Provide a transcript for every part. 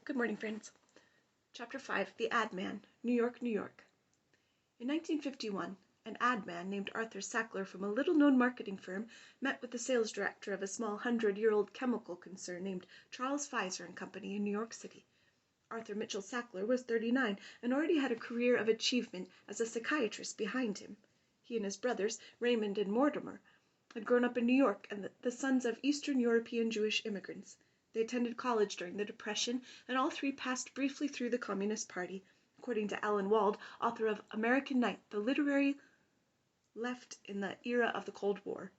Good morning, friends. Chapter 5, The Adman, New York, New York. In 1951, an adman named Arthur Sackler from a little-known marketing firm met with the sales director of a small 100-year-old chemical concern named Charles Pfizer and Company in New York City. Arthur Mitchell Sackler was 39 and already had a career of achievement as a psychiatrist behind him. He and his brothers, Raymond and Mortimer, had grown up in New York and the sons of Eastern European Jewish immigrants. They attended college during the Depression, and all three passed briefly through the Communist Party, according to Alan Wald, author of American Night, the literary left in the era of the Cold War.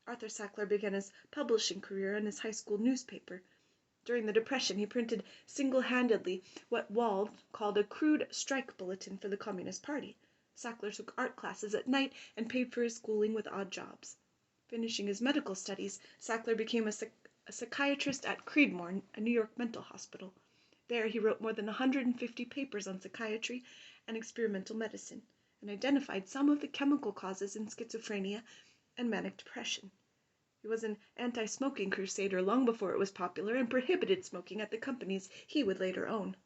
Arthur Sackler began his publishing career in his high school newspaper. During the Depression, he printed single-handedly what Wald called a crude strike bulletin for the Communist Party. Sackler took art classes at night and paid for his schooling with odd jobs. Finishing his medical studies, Sackler became a psychiatrist at Creedmoor, a New York mental hospital. There he wrote more than 150 papers on psychiatry and experimental medicine, and identified some of the chemical causes in schizophrenia and manic depression. He was an anti-smoking crusader long before it was popular and prohibited smoking at the companies he would later own.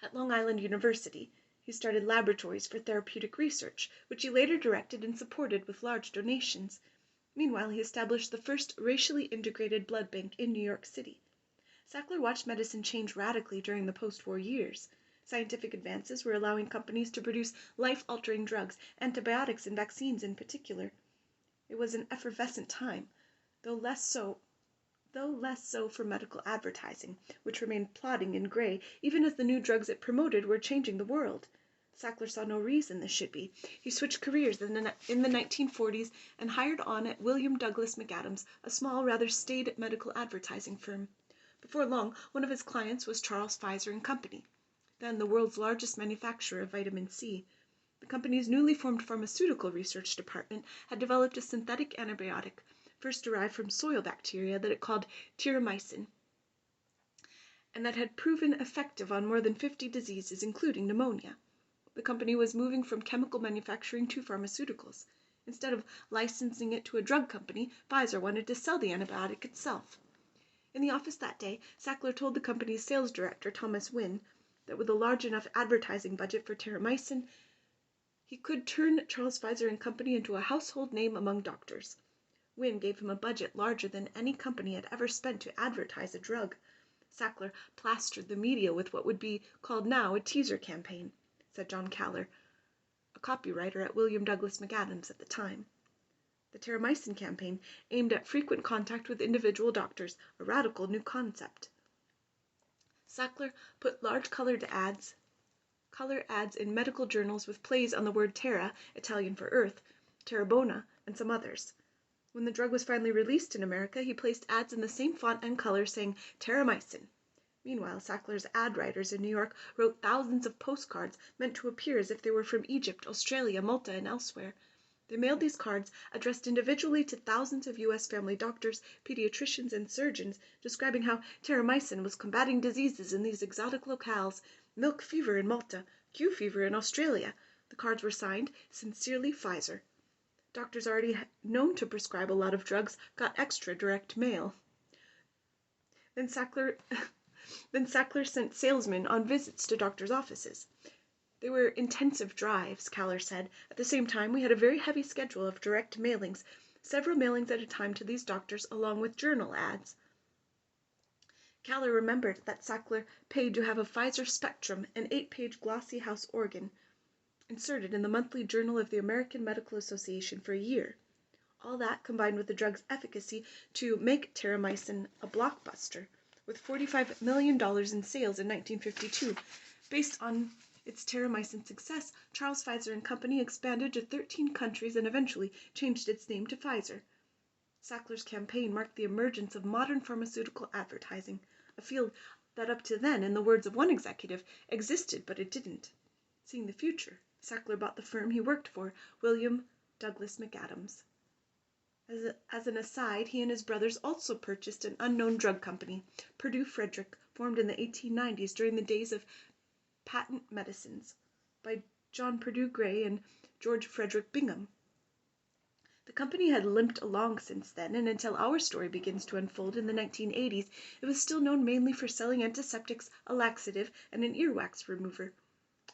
At Long Island University, he started laboratories for therapeutic research, which he later directed and supported with large donations. Meanwhile, he established the first racially integrated blood bank in New York City. Sackler watched medicine change radically during the post-war years. Scientific advances were allowing companies to produce life-altering drugs, antibiotics and vaccines in particular. It was an effervescent time, though less so for medical advertising, which remained plodding and gray even as the new drugs it promoted were changing the world. Sackler saw no reason this should be. He switched careers in the 1940s and hired on at William Douglas McAdams, a small, rather staid medical advertising firm. Before long, one of his clients was Charles Pfizer and Company, then the world's largest manufacturer of vitamin C. The company's newly formed pharmaceutical research department had developed a synthetic antibiotic, first derived from soil bacteria that it called terramycin, and that had proven effective on more than 50 diseases, including pneumonia. The company was moving from chemical manufacturing to pharmaceuticals. Instead of licensing it to a drug company, Pfizer wanted to sell the antibiotic itself. In the office that day, Sackler told the company's sales director, Thomas Wynne, that with a large enough advertising budget for terramycin, he could turn Charles Pfizer and Company into a household name among doctors. Wynne gave him a budget larger than any company had ever spent to advertise a drug. Sackler plastered the media with what would be called now a teaser campaign, said John Caller, a copywriter at William Douglas McAdams at the time. The terramycin campaign aimed at frequent contact with individual doctors, a radical new concept. Sackler put large color ads in medical journals with plays on the word terra, Italian for earth, terra-bona, and some others. When the drug was finally released in America, he placed ads in the same font and color saying terramycin. Meanwhile, Sackler's ad writers in New York wrote thousands of postcards meant to appear as if they were from Egypt, Australia, Malta, and elsewhere. They mailed these cards, addressed individually to thousands of U.S. family doctors, pediatricians, and surgeons, describing how terramycin was combating diseases in these exotic locales: milk fever in Malta, Q fever in Australia. The cards were signed, "Sincerely Pfizer." Doctors already known to prescribe a lot of drugs got extra direct mail. Then Sackler sent salesmen on visits to doctors' offices. They were intensive drives, Caller said. At the same time, we had a very heavy schedule of direct mailings, several mailings at a time to these doctors, along with journal ads. Caller remembered that Sackler paid to have a Pfizer Spectrum, an 8-page glossy house organ, inserted in the monthly Journal of the American Medical Association for a year. All that combined with the drug's efficacy to make terramycin a blockbuster, with $45 million in sales in 1952. Based on its terramycin success, Charles Pfizer and Company expanded to 13 countries and eventually changed its name to Pfizer. Sackler's campaign marked the emergence of modern pharmaceutical advertising, a field that up to then, in the words of one executive, existed but it didn't. Seeing the future, Sackler bought the firm he worked for, William Douglas McAdams. As an aside, he and his brothers also purchased an unknown drug company, Purdue Frederick, formed in the 1890s during the days of patent medicines by John Purdue Gray and George Frederick Bingham. The company had limped along since then, and until our story begins to unfold in the 1980s, it was still known mainly for selling antiseptics, a laxative, and an earwax remover.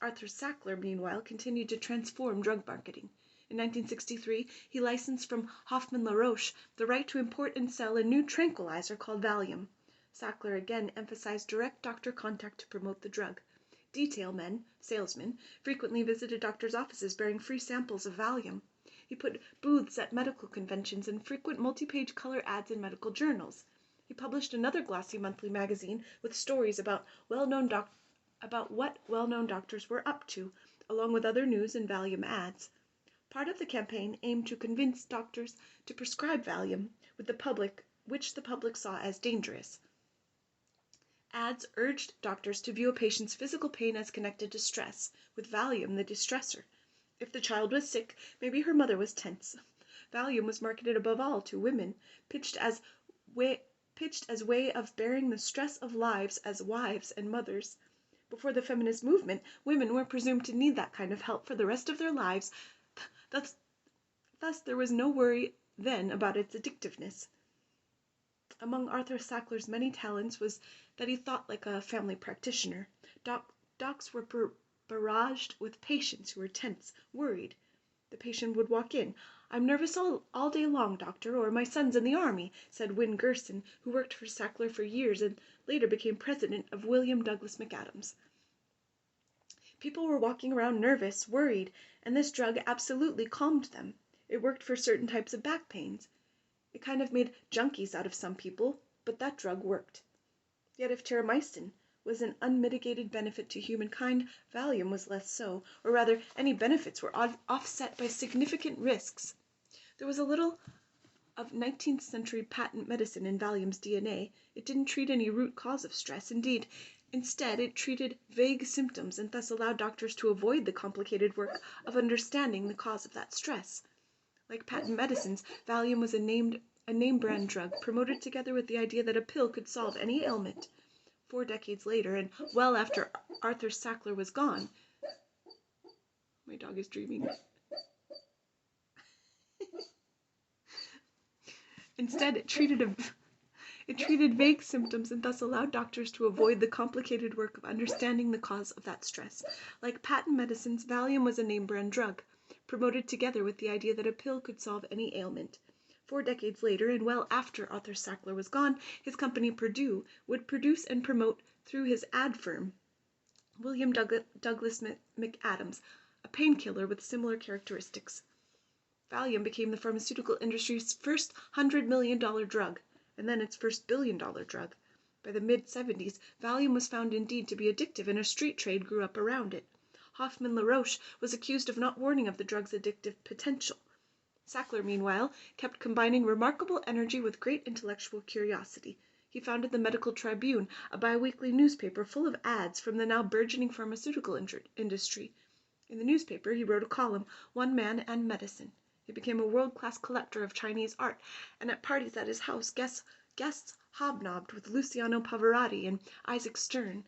Arthur Sackler, meanwhile, continued to transform drug marketing. In 1963, he licensed from Hoffmann-La Roche the right to import and sell a new tranquilizer called Valium. Sackler again emphasized direct doctor contact to promote the drug. Detail men, salesmen, frequently visited doctors' offices bearing free samples of Valium. He put booths at medical conventions and frequent multi-page color ads in medical journals. He published another glossy monthly magazine with stories about what well-known doctors were up to, along with other news and Valium ads. Part of the campaign aimed to convince doctors to prescribe Valium which the public saw as dangerous. Ads urged doctors to view a patient's physical pain as connected to stress, with Valium the distressor. If the child was sick, maybe her mother was tense. Valium was marketed above all to women, pitched as way of bearing the stress of lives as wives and mothers. Before the feminist movement, women were presumed to need that kind of help for the rest of their lives. Thus there was no worry then about its addictiveness. Among Arthur Sackler's many talents was that he thought like a family practitioner. Docs were barraged with patients who were tense, worried. The patient would walk in. "I'm nervous all day long, doctor, or my son's in the army," said Win Gerson, who worked for Sackler for years and later became president of William Douglas McAdams. People were walking around nervous, worried, and this drug absolutely calmed them. It worked for certain types of back pains. It kind of made junkies out of some people, but that drug worked. Yet if terramycin was an unmitigated benefit to humankind, Valium was less so, or rather any benefits were offset by significant risks. There was a little of 19th century patent medicine in Valium's DNA. It didn't treat any root cause of stress. Instead, it treated vague symptoms and thus allowed doctors to avoid the complicated work of understanding the cause of that stress. Like patent medicines, Valium was a name brand drug, promoted together with the idea that a pill could solve any ailment. 4 decades later, and well after Arthur Sackler was gone, my dog is dreaming. Instead, it treated vague symptoms and thus allowed doctors to avoid the complicated work of understanding the cause of that stress. Like patent medicines, Valium was a name brand drug, promoted together with the idea that a pill could solve any ailment. 4 decades later, and well after Arthur Sackler was gone, his company Purdue would produce and promote through his ad firm, William Douglas McAdams, a painkiller with similar characteristics. Valium became the pharmaceutical industry's first $100 million drug, and then its first billion-dollar drug. By the mid-70s, Valium was found indeed to be addictive, and a street trade grew up around it. Hoffmann-La Roche was accused of not warning of the drug's addictive potential. Sackler, meanwhile, kept combining remarkable energy with great intellectual curiosity. He founded the Medical Tribune, a bi-weekly newspaper full of ads from the now burgeoning pharmaceutical industry. In the newspaper, he wrote a column, "One Man and Medicine." He became a world-class collector of Chinese art, and at parties at his house, guests hobnobbed with Luciano Pavarotti and Isaac Stern.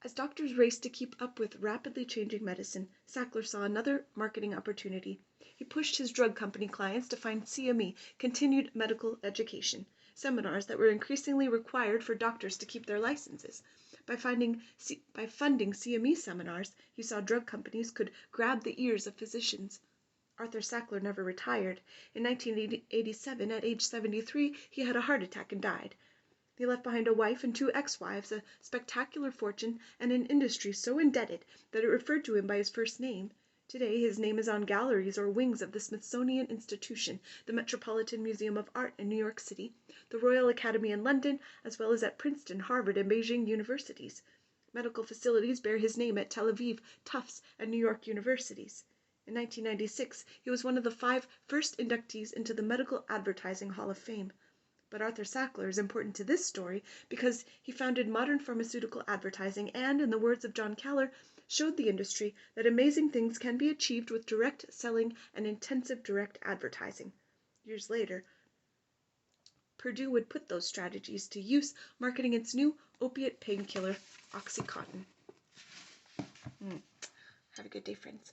As doctors raced to keep up with rapidly changing medicine, Sackler saw another marketing opportunity. He pushed his drug company clients to find CME, continued medical education, seminars that were increasingly required for doctors to keep their licenses. By funding CME seminars, he saw drug companies could grab the ears of physicians. Arthur Sackler never retired. In 1987, at age 73, he had a heart attack and died. He left behind a wife and 2 ex-wives, a spectacular fortune, and an industry so indebted that it referred to him by his first name. Today, his name is on galleries or wings of the Smithsonian Institution, the Metropolitan Museum of Art in New York City, the Royal Academy in London, as well as at Princeton, Harvard, and Beijing universities. Medical facilities bear his name at Tel Aviv, Tufts, and New York universities. In 1996, he was one of the 5 first inductees into the Medical Advertising Hall of Fame. But Arthur Sackler is important to this story because he founded modern pharmaceutical advertising and, in the words of John Keller, showed the industry that amazing things can be achieved with direct selling and intensive direct advertising. Years later, Purdue would put those strategies to use, marketing its new opiate painkiller, OxyContin. Have a good day, friends.